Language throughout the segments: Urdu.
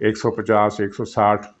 160,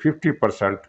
50%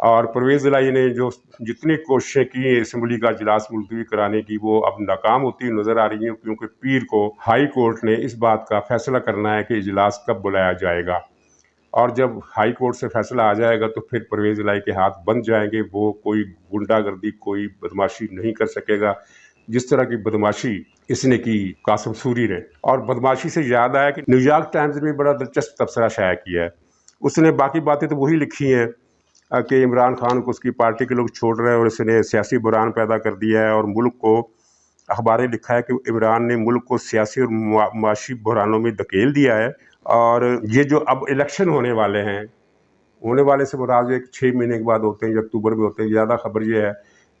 اور پرویز الہی نے جو جتنی کوششیں کی ہیں اسمبلی کا اجلاس ملتوی کرانے کی، وہ اب ناکام ہوتی نظر آ رہی ہیں، کیونکہ پیر کو ہائی کورٹ نے اس بات کا فیصلہ کرنا ہے کہ اجلاس کب بلایا جائے گا، اور جب ہائی کورٹ سے فیصلہ آ جائے گا تو پھر پرویز الہی کے ہاتھ بند جائیں گے، وہ کوئی گنڈا گردی کوئی بدماشی نہیں کر سکے گا جس طرح کی بدماشی اس نے کی قاسم سوری نے۔ اور بدماشی سے یاد آیا کہ نیو یارک ٹائمز نے بڑا دلچسپ تبصرہ شائع کیا ہے، اس نے باقی باتیں تو وہی لکھی ہیں کہ عمران خان کو اس کی پارٹی کے لوگ چھوڑ رہے ہیں اور اس نے سیاسی بحران پیدا کر دیا ہے، اور ملک کو اخبار نے لکھا ہے کہ عمران نے ملک کو سیاسی اور معاشی بحرانوں میں دھکیل دیا ہے، اور یہ جو اب الیکشن ہونے والے ہیں، ہونے والے سے مراد ایک 6 مہینے کے بعد ہوتے ہیں یا اکتوبر میں ہوتے ہیں، زیادہ خبر یہ ہے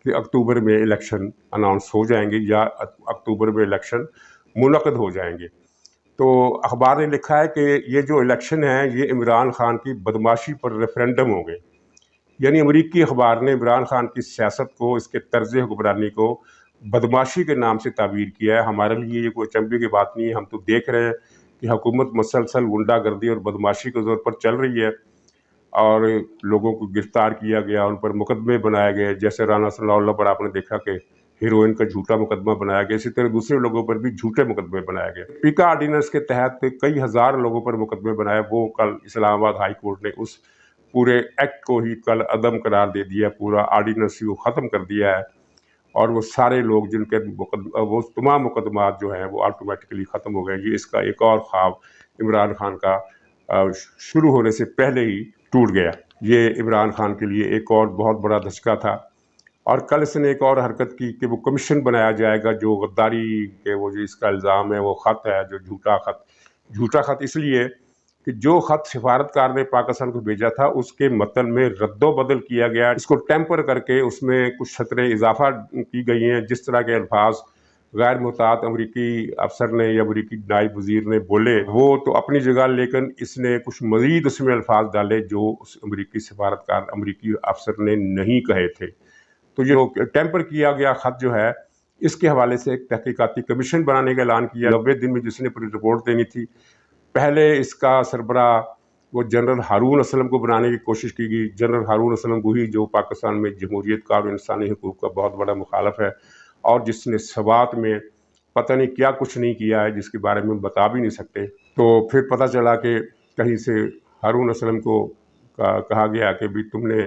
کہ اکتوبر میں الیکشن اناؤنس ہو جائیں گے یا اکتوبر میں الیکشن منعقد ہو جائیں گے۔ تو اخبار نے لکھا ہے کہ یہ جو الیکشن ہے یہ عمران خان کی بدماشی پر ریفرینڈم ہوں گے، یعنی امریکی اخبار نے عمران خان کی سیاست کو، اس کے طرز حکمرانی کو بدماشی کے نام سے تعبیر کیا ہے۔ ہمارے لیے یہ کوئی اچنبھے کی بات نہیں ہے، ہم تو دیکھ رہے ہیں کہ حکومت مسلسل غنڈہ گردی اور بدماشی کے زور پر چل رہی ہے، اور لوگوں کو گرفتار کیا گیا، ان پر مقدمے بنائے گئے، جیسے رانا صلی اللہ پر آپ نے دیکھا کہ ہیروئن کا جھوٹا مقدمہ بنایا گیا، اسی طرح دوسرے لوگوں پر بھی جھوٹے مقدمے بنائے گئے۔ پیکا آرڈیننس کے تحت کئی ہزار لوگوں پر مقدمے بنائے، وہ کل اسلام آباد ہائی کورٹ نے اس پورے ایکٹ کو ہی کل عدم قرار دے دیا، پورا آرڈیننس ہی وہ ختم کر دیا ہے، اور وہ سارے لوگ جن کے وہ تمام مقدمات جو ہیں وہ آٹومیٹکلی ختم ہو گئے۔ یہ اس کا ایک اور خواب عمران خان کا شروع ہونے سے پہلے ہی ٹوٹ گیا۔ یہ عمران خان کے لیے ایک اور بہت بڑا دھچکا تھا، اور کل اس نے ایک اور حرکت کی کہ وہ کمیشن بنایا جائے گا جو غداری کے وہ جو اس کا الزام ہے، وہ خط ہے جو جھوٹا خط اس لیے کہ جو خط سفارتکار نے پاکستان کو بھیجا تھا اس کے متن میں رد و بدل کیا گیا، اس کو ٹیمپر کر کے اس میں کچھ سطریں اضافہ کی گئی ہیں، جس طرح کے الفاظ غیر محتاط امریکی افسر نے یا امریکی نائب وزیر نے بولے وہ تو اپنی جگہ، لیکن اس نے کچھ مزید اس میں الفاظ ڈالے جو اس امریکی سفارتکار امریکی افسر نے نہیں کہے تھے۔ تو یہ ٹیمپر کیا گیا خط جو ہے، اس کے حوالے سے ایک تحقیقاتی کمیشن بنانے کا اعلان کیا 90 دن میں، جس نے پوری رپورٹ دینی تھی۔ پہلے اس کا سربراہ وہ جنرل ہارون اسلم کو بنانے کی کوشش کی گئی، جنرل ہارون اسلم وہی جو پاکستان میں جمہوریت کا اور انسانی حقوق کا بہت بڑا مخالف ہے، اور جس نے سوات میں پتہ نہیں کیا کچھ نہیں کیا ہے جس کے بارے میں بتا بھی نہیں سکتے۔ تو پھر پتہ چلا کہ کہیں سے ہارون اسلم کو کہا گیا کہ بھی تم نے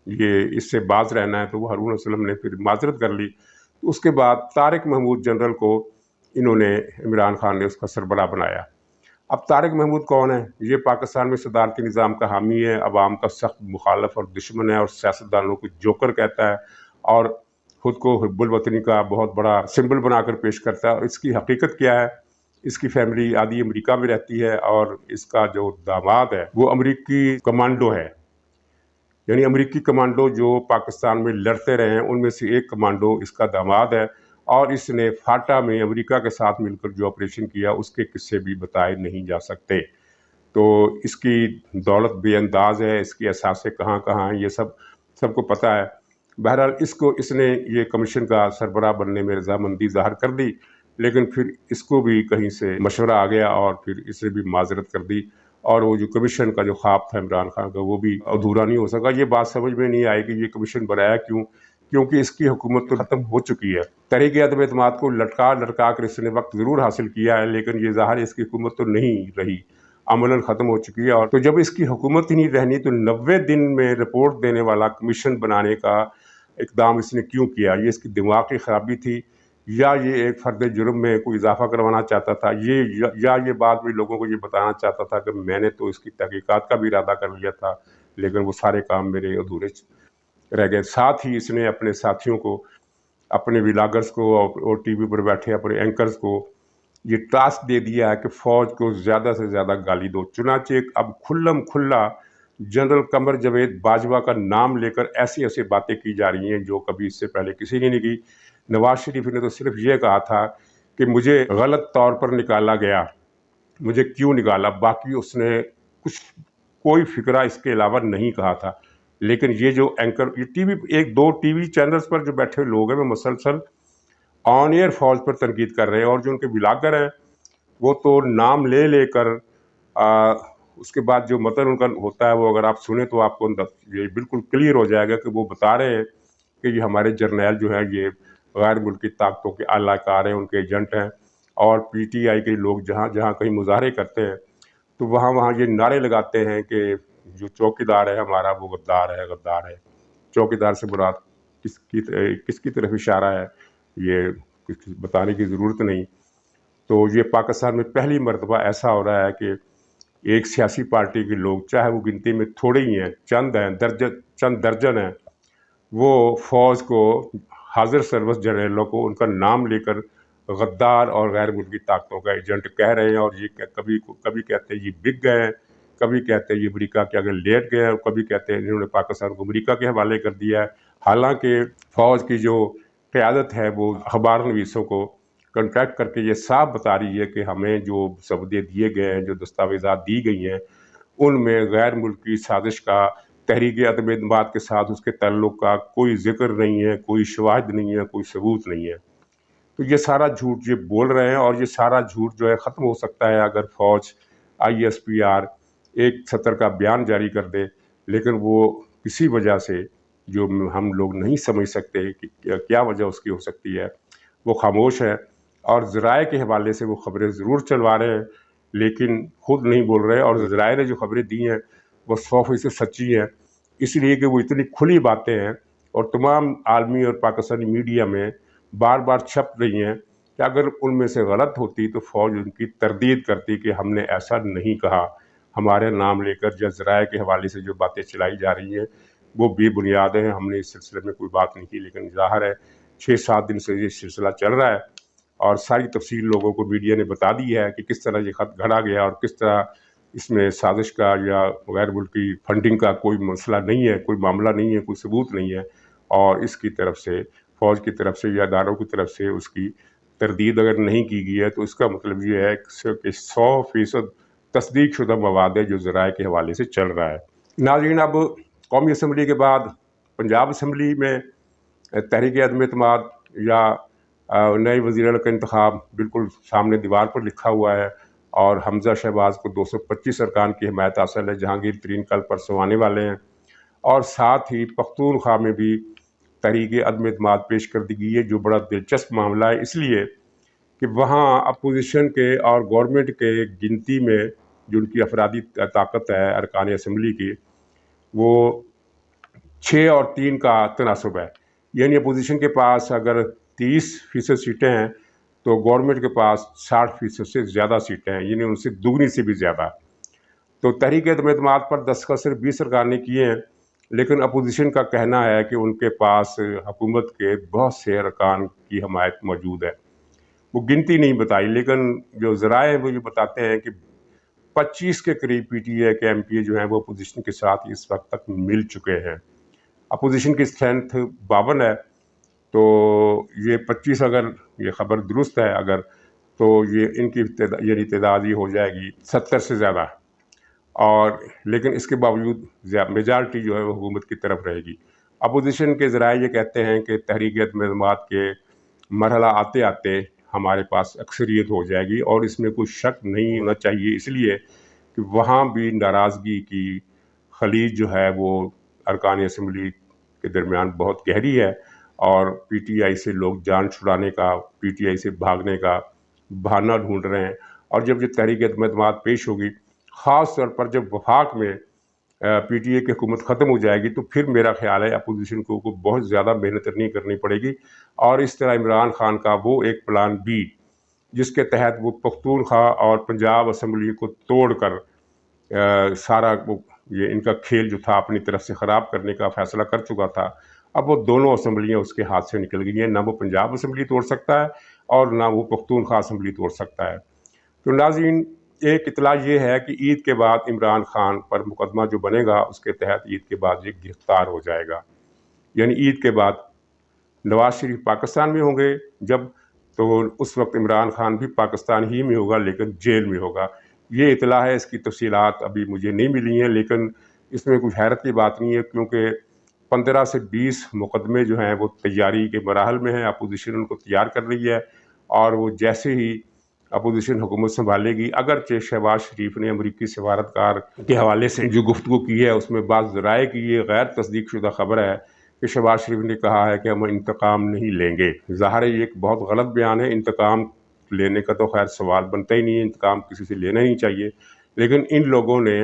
یہ اس سے باز رہنا ہے، تو وہ ہارون اسلم نے پھر معذرت کر لی۔ تو اس کے بعد طارق محمود جنرل کو انہوں نے عمران خان نے اس کا سربراہ بنایا۔ اب طارق محمود کون ہے؟ یہ پاکستان میں صدارتی نظام کا حامی ہے، عوام کا سخت مخالف اور دشمن ہے، اور سیاستدانوں کو جوکر کہتا ہے، اور خود کو حب الوطنی کا بہت بڑا سمبل بنا کر پیش کرتا ہے۔ اور اس کی حقیقت کیا ہے؟ اس کی فیملی آدھی امریکہ میں رہتی ہے، اور اس کا جو داماد ہے وہ امریکی کمانڈو ہے، یعنی امریکی کمانڈو جو پاکستان میں لڑتے رہے ہیں ان میں سے ایک کمانڈو اس کا داماد ہے، اور اس نے فاٹا میں امریکہ کے ساتھ مل کر جو آپریشن کیا اس کے قصے بھی بتائے نہیں جا سکتے۔ تو اس کی دولت بے انداز ہے، اس کی اثاثے کہاں کہاں ہیں، یہ سب کو پتہ ہے۔ بہرحال اس نے یہ کمیشن کا سربراہ بننے میں رضامندی ظاہر کر دی، لیکن پھر اس کو بھی کہیں سے مشورہ آ گیا اور پھر اس نے بھی معذرت کر دی، اور وہ جو کمیشن کا جو خواب تھا عمران خان کا وہ بھی ادھورا نہیں ہو سکا۔ یہ بات سمجھ میں نہیں آئی کہ یہ کمیشن بنایا کیوں، کیونکہ اس کی حکومت تو ختم ہو چکی ہے۔ تحریک عدم اعتماد کو لٹکا کر اس نے وقت ضرور حاصل کیا ہے، لیکن یہ ظاہر اس کی حکومت تو نہیں رہی، عملاً ختم ہو چکی ہے۔ اور تو جب اس کی حکومت ہی نہیں رہنی تو 90 دن میں رپورٹ دینے والا کمیشن بنانے کا اقدام اس نے کیوں کیا؟ یہ اس کی دماغی خرابی تھی، یا یہ ایک فرد جرم میں کوئی اضافہ کروانا چاہتا تھا، یا یہ بعد میں لوگوں کو یہ بتانا چاہتا تھا کہ میں نے تو اس کی تحقیقات کا بھی ارادہ کر لیا تھا، لیکن وہ سارے کام میرے ادھورے رہ گئے۔ ساتھ ہی اس نے اپنے ساتھیوں کو، اپنے ولاگرز کو اور ٹی وی پر بیٹھے اپنے اینکرز کو یہ ٹاسک دے دیا ہے کہ فوج کو زیادہ سے زیادہ گالی دو۔ چنانچہ اب کھلا جنرل قمر جاوید باجوہ کا نام لے کر ایسی باتیں کی جا رہی ہیں جو کبھی اس سے پہلے کسی نے نہیں کی۔ نواز شریف نے تو صرف یہ کہا تھا کہ مجھے غلط طور پر نکالا گیا، مجھے کیوں نکالا، باقی اس نے کوئی فکرہ اس کے علاوہ نہیں کہا تھا۔ لیکن یہ جو اینکر، یہ دو ٹی وی چینلز پر جو بیٹھے لوگ ہیں وہ مسلسل آن ایئر فوج پر تنقید کر رہے ہیں، اور جو ان کے بلاگر ہیں وہ تو نام لے کر اس کے بعد جو متن ان کا ہوتا ہے وہ اگر آپ سنیں تو آپ کو یہ بالکل کلیئر ہو جائے گا کہ وہ بتا رہے ہیں کہ یہ ہمارے جرنیل جو ہیں یہ غیر ملکی طاقتوں کے اعلی کار ہیں، ان کے ایجنٹ ہیں، اور پی ٹی آئی کے لوگ جہاں جہاں کہیں مظاہرے کرتے ہیں تو وہاں وہاں یہ نعرے لگاتے ہیں کہ جو چوکیدار ہے ہمارا وہ غدار ہے، غدار ہے۔ چوکیدار سے مراد کس کی طرف اشارہ ہے یہ بتانے کی ضرورت نہیں۔ تو یہ پاکستان میں پہلی مرتبہ ایسا ہو رہا ہے کہ ایک سیاسی پارٹی کے لوگ، چاہے وہ گنتی میں تھوڑے ہی ہیں، چند درجن ہیں، وہ فوج کو، حاضر سروس جنرلوں کو ان کا نام لے کر غدار اور غیر ملکی طاقتوں کا ایجنٹ کہہ رہے ہیں، اور یہ کبھی کہتے ہیں یہ بک گئے ہیں، کبھی کہتے ہیں یہ امریکہ کے آگے لیٹ گئے ہیں، اور کبھی کہتے ہیں انہوں نے پاکستان کو امریکہ کے حوالے کر دیا ہے۔ حالانکہ فوج کی جو قیادت ہے وہ اخبار نویسوں کو کنٹریکٹ کر کے یہ صاف بتا رہی ہے کہ ہمیں جو سبدے دیے گئے ہیں، جو دستاویزات دی گئی ہیں، ان میں غیر ملکی سازش کا، تحریک عدم اعتماد کے ساتھ اس کے تعلق کا کوئی ذکر نہیں ہے، کوئی شواہد نہیں ہے، کوئی ثبوت نہیں ہے۔ تو یہ سارا جھوٹ یہ بول رہے ہیں، اور یہ سارا جھوٹ جو ہے ختم ہو سکتا ہے اگر فوج ISPR ایک سطر کا بیان جاری کر دے، لیکن وہ کسی وجہ سے جو ہم لوگ نہیں سمجھ سکتے کہ کیا وجہ اس کی ہو سکتی ہے، وہ خاموش ہے، اور ذرائع کے حوالے سے وہ خبریں ضرور چلوا رہے ہیں لیکن خود نہیں بول رہے، اور ذرائع نے جو خبریں دی ہیں وہ 100% سچی ہیں، اس لیے کہ وہ اتنی کھلی باتیں ہیں اور تمام عالمی اور پاکستانی میڈیا میں بار بار چھپ رہی ہیں کہ اگر ان میں سے غلط ہوتی تو فوج ان کی تردید کرتی کہ ہم نے ایسا نہیں کہا، ہمارے نام لے کر یا ذرائع کے حوالے سے جو باتیں چلائی جا رہی ہیں وہ بے بنیاد ہیں، ہم نے اس سلسلے میں کوئی بات نہیں کی۔ لیکن ظاہر ہے 6-7 دن سے یہ سلسلہ چل رہا ہے، اور ساری تفصیل لوگوں کو میڈیا نے بتا دی ہے کہ کس طرح یہ خط گھڑا گیا اور کس طرح اس میں سازش کا یا غیر ملکی فنڈنگ کا کوئی مسئلہ نہیں ہے، کوئی معاملہ نہیں ہے، کوئی ثبوت نہیں ہے، اور اس کی طرف سے، فوج کی طرف سے یا اداروں کی طرف سے اس کی تردید اگر نہیں کی گئی ہے تو اس کا مطلب یہ ہے کہ 100% تصدیق شدہ مواد ہے جو ذرائع کے حوالے سے چل رہا ہے۔ ناظرین، اب قومی اسمبلی کے بعد پنجاب اسمبلی میں تحریک عدم اعتماد یا نئے وزیر اعلیٰ کا انتخاب بالکل سامنے دیوار پر لکھا ہوا ہے، اور حمزہ شہباز کو 225 ارکان کی حمایت حاصل ہے، جہانگیر ترین کل پرسوں آنے والے ہیں، اور ساتھ ہی پختونخوا میں بھی تحریک عدم اعتماد پیش کر دی گئی ہے، جو بڑا دلچسپ معاملہ ہے، اس لیے کہ وہاں اپوزیشن کے اور گورنمنٹ کے گنتی میں جو ان کی افرادی طاقت ہے ارکان اسمبلی کی، وہ 6 اور 3 کا تناسب ہے، یعنی اپوزیشن کے پاس اگر 30% سیٹیں ہیں تو گورنمنٹ کے پاس 60% سے زیادہ سیٹیں ہیں، یعنی ان سے دگنی سے بھی زیادہ۔ تو تحریک عدم اعتماد پر دستخط صرف 20 ارکان نے کیے ہیں، لیکن اپوزیشن کا کہنا ہے کہ ان کے پاس حکومت کے بہت سے ارکان کی حمایت موجود ہے۔ وہ گنتی نہیں بتائی، لیکن جو ذرائع ہیں وہ یہ بتاتے ہیں کہ 25 کے قریب PTI کے MP جو ہیں وہ اپوزیشن کے ساتھ اس وقت تک مل چکے ہیں۔ اپوزیشن کی اسٹرینتھ 52 ہے، تو یہ 25 اگر یہ خبر درست ہے اگر، تو یہ ان کی یعنی تعداد یہ ہو جائے گی 70 سے زیادہ، اور لیکن اس کے باوجود میجارٹی جو ہے وہ حکومت کی طرف رہے گی۔ اپوزیشن کے ذرائع یہ کہتے ہیں کہ تحریک عدم اعتماد کے مرحلہ آتے آتے ہمارے پاس اکثریت ہو جائے گی، اور اس میں کوئی شک نہیں ہونا چاہیے، اس لیے کہ وہاں بھی ناراضگی کی خلیج جو ہے وہ ارکان اسمبلی کے درمیان بہت گہری ہے، اور PTI سے لوگ جان چھڑانے کا، PTI سے بھاگنے کا بہانہ ڈھونڈ رہے ہیں۔ اور جب یہ تحریک عدم اعتماد پیش ہوگی، خاص طور پر جب وفاق میں PTI کی حکومت ختم ہو جائے گی، تو پھر میرا خیال ہے اپوزیشن کو بہت زیادہ محنت نہیں کرنی پڑے گی، اور اس طرح عمران خان کا وہ ایک پلان B جس کے تحت وہ پختونخوا اور پنجاب اسمبلی کو توڑ کر سارا یہ ان کا کھیل جو تھا اپنی طرف سے خراب کرنے کا فیصلہ کر چکا تھا، اب وہ دونوں اسمبلیاں اس کے ہاتھ سے نکل گئی ہیں، نہ وہ پنجاب اسمبلی توڑ سکتا ہے اور نہ وہ پختونخوا اسمبلی توڑ سکتا ہے۔ تو ناظرین، ایک اطلاع یہ ہے کہ عید کے بعد عمران خان پر مقدمہ جو بنے گا اس کے تحت عید کے بعد یہ گرفتار ہو جائے گا، یعنی عید کے بعد نواز شریف پاکستان میں ہوں گے جب، تو اس وقت عمران خان بھی پاکستان ہی میں ہوگا لیکن جیل میں ہوگا۔ یہ اطلاع ہے، اس کی تفصیلات ابھی مجھے نہیں ملی ہیں، لیکن اس میں کوئی حیرت کی بات نہیں ہے، کیونکہ 15 سے 20 مقدمے جو ہیں وہ تیاری کے مراحل میں ہیں، اپوزیشن ان کو تیار کر رہی ہے، اور وہ جیسے ہی اپوزیشن حکومت سنبھالے گی، اگرچہ شہباز شریف نے امریکی سفارتکار کے حوالے سے جو گفتگو کی ہے اس میں بعض ذرائع کی یہ غیر تصدیق شدہ خبر ہے کہ شہباز شریف نے کہا ہے کہ ہم انتقام نہیں لیں گے۔ ظاہر ہے یہ ایک بہت غلط بیان ہے، انتقام لینے کا تو خیر سوال بنتا ہی نہیں ہے، انتقام کسی سے لینا ہی نہیں چاہیے، لیکن ان لوگوں نے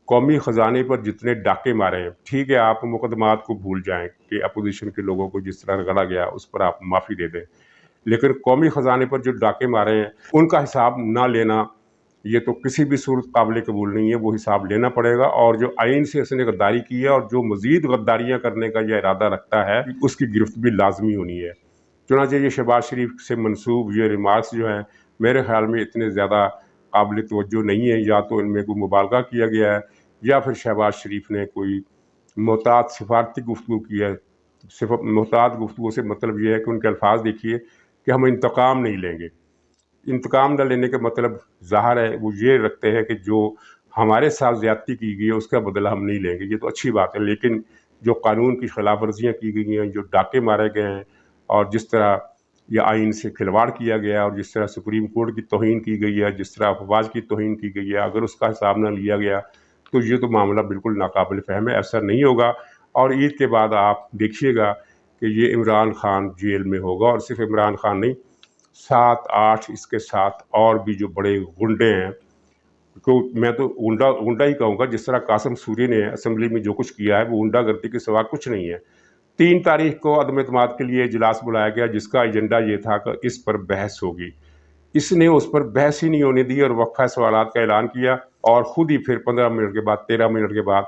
قومی خزانے پر جتنے ڈاکے مارے ہیں، ٹھیک ہے آپ مقدمات کو بھول جائیں کہ اپوزیشن کے لوگوں کو جس طرح رگڑا گیا اس پر آپ معافی دے دیں، لیکن قومی خزانے پر جو ڈاکے مارے ہیں ان کا حساب نہ لینا یہ تو کسی بھی صورت قابل قبول نہیں ہے، وہ حساب لینا پڑے گا، اور جو آئین سے اس نے غداری کی ہے اور جو مزید غداریاں کرنے کا یہ ارادہ رکھتا ہے اس کی گرفت بھی لازمی ہونی ہے۔ چنانچہ یہ شہباز شریف سے منسوب یہ ریمارکس جو ہیں میرے خیال میں اتنے زیادہ قابل توجہ نہیں ہیں، یا تو ان میں کوئی مبالغہ کیا گیا ہے یا پھر شہباز شریف نے کوئی محتاط سفارتی گفتگو کی ہے۔ محتاط گفتگو سے مطلب یہ ہے کہ ان کے الفاظ دیکھیے کہ ہم انتقام نہیں لیں گے۔ انتقام نہ لینے کا مطلب ظاہر ہے وہ یہ رکھتے ہیں کہ جو ہمارے ساتھ زیادتی کی گئی ہے اس کا بدلہ ہم نہیں لیں گے، یہ تو اچھی بات ہے، لیکن جو قانون کی خلاف ورزیاں کی گئی ہیں، جو ڈاکے مارے گئے ہیں، اور جس طرح یہ آئین سے کھلواڑ کیا گیا اور جس طرح سپریم کورٹ کی توہین کی گئی ہے، جس طرح افواج کی توہین کی گئی ہے، اگر اس کا حساب نہ لیا گیا تو یہ تو معاملہ بالکل ناقابل فہم ہے، ایسا نہیں ہوگا۔ اور عید کے بعد آپ دیکھیے گا کہ یہ عمران خان جیل میں ہوگا، اور صرف عمران خان نہیں، 7-8 اس کے ساتھ اور بھی جو بڑے غنڈے ہیں، تو میں تو غنڈا ہی کہوں گا، جس طرح قاسم سوری نے اسمبلی میں جو کچھ کیا ہے وہ غنڈا گردی کے سوا کچھ نہیں ہے۔ 3 تاریخ کو عدم اعتماد کے لیے اجلاس بلایا گیا جس کا ایجنڈا یہ تھا کہ اس پر بحث ہوگی، اس نے اس پر بحث ہی نہیں ہونے دی اور وقفہ سوالات کا اعلان کیا، اور خود ہی پھر 15 منٹ کے بعد 13 منٹ کے بعد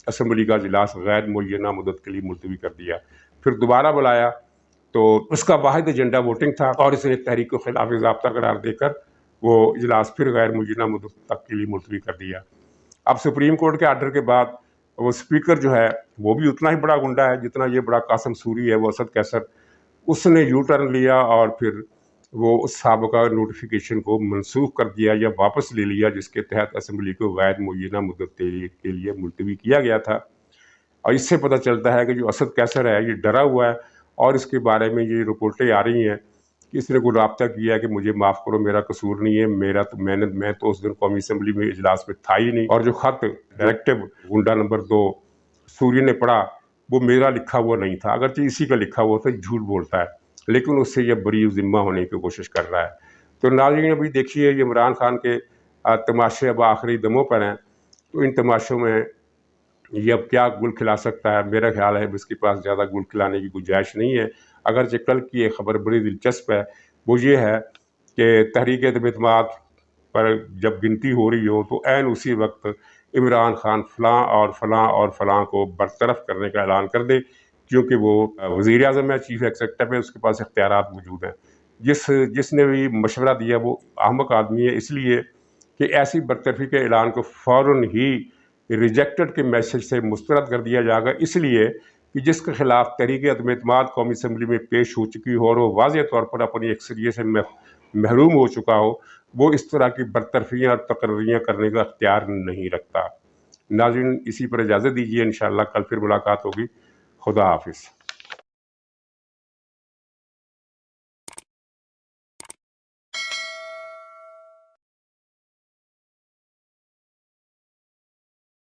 اسمبلی کا اجلاس غیر معینہ مدت کے لیے ملتوی کر دیا۔ پھر دوبارہ بلایا تو اس کا واحد ایجنڈا ووٹنگ تھا، اور اس نے تحریک کو خلاف ضابطہ قرار دے کر وہ اجلاس پھر غیر معینہ مدت تک کے لیے ملتوی کر دیا۔ اب سپریم کورٹ کے آرڈر کے بعد وہ اسپیکر جو ہے وہ بھی اتنا ہی بڑا غنڈا ہے جتنا یہ بڑا قاسم سوری ہے، وہ اسد کیسر، اس نے یو ٹرن لیا اور پھر وہ اس سابقہ نوٹیفیکیشن کو منسوخ کر دیا یا واپس لے لیا جس کے تحت اسمبلی کو غیر معینہ مدت کے لیے ملتوی کیا گیا تھا۔ اور اس سے پتہ چلتا ہے کہ جو اسد کیسر ہے یہ ڈرا ہوا ہے، اور اس کے بارے میں یہ رپورٹیں آ رہی ہیں کہ اس نے کوئی رابطہ کیا کہ مجھے معاف کرو، میرا قصور نہیں ہے، میں تو اس دن قومی اسمبلی میں اجلاس میں تھا ہی نہیں، اور جو خط ڈائریکٹو گنڈا نمبر 2 سوری نے پڑھا وہ میرا لکھا ہوا نہیں تھا، اگرچہ اسی کا لکھا ہوا تھا، جھوٹ بولتا ہے، لیکن اس سے یہ بری ذمہ ہونے کی کوشش کر رہا ہے۔ تو ناظرین ابھی دیکھیے یہ عمران خان کے تماشے اب آخری دموں پر ہیں، تو ان تماشوں میں یہ اب کیا گل کھلا سکتا ہے؟ میرا خیال ہے اس کے پاس زیادہ گل کھلانے کی گنجائش نہیں ہے، اگرچہ کل کی ایک خبر بڑی دلچسپ ہے، وہ یہ ہے کہ تحریک عدم اعتماد پر جب گنتی ہو رہی ہو تو عین اسی وقت عمران خان فلاں اور فلاں اور فلاں کو برطرف کرنے کا اعلان کر دے، کیونکہ وہ وزیر اعظم ہے، چیف ایگزیکٹو ہے، اس کے پاس اختیارات موجود ہیں۔ جس نے بھی مشورہ دیا وہ احمق آدمی ہے، اس لیے کہ ایسی برطرفی کے اعلان کو فوراً ہی ریجیکٹڈ کے میسج سے مسترد کر دیا جائے گا، اس لیے کہ جس کے خلاف تحریک عدم اعتماد قومی اسمبلی میں پیش ہو چکی ہو اور وہ واضح طور پر اپنی اکثریت سے محروم ہو چکا ہو، وہ اس طرح کی برطرفیاں اور تقرریاں کرنے کا اختیار نہیں رکھتا۔ ناظرین اسی پر اجازت دیجیے، انشاءاللہ کل پھر ملاقات ہوگی۔ خدا حافظ۔